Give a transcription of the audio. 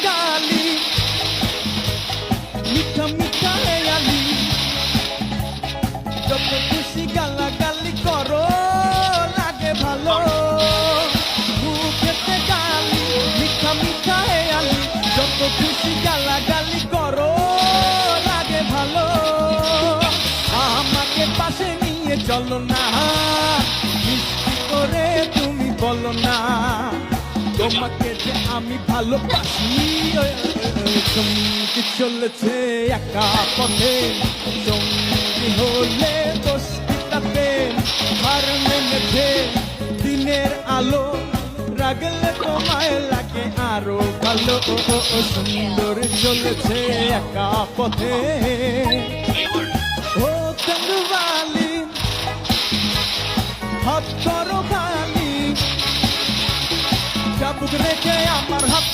গালি মিঠা মিঠা হেয়ালি যত খুশি গালাগালি করো লাগে ভালো মুখেতে গালি মিঠা মিঠা হেয়ালি যত খুশি গালাগালি করো লাগে ভালো আমাকে পাশে নিয়ে চলো না মিষ্টি করে তুমি বলো না তোমাকে যে আমি ভালোবাসি সঙ্গী চলেছে একা পথে সঙ্গী হলে দোষটাতে হার মেনেছে দিনের আলো রাগলে তোমায় লাগে আরো ভালো সুন্দর চলেছে একা পথে ও চন্দ্রবালি হাত করো খালি চাবুক রেখে আমার হাত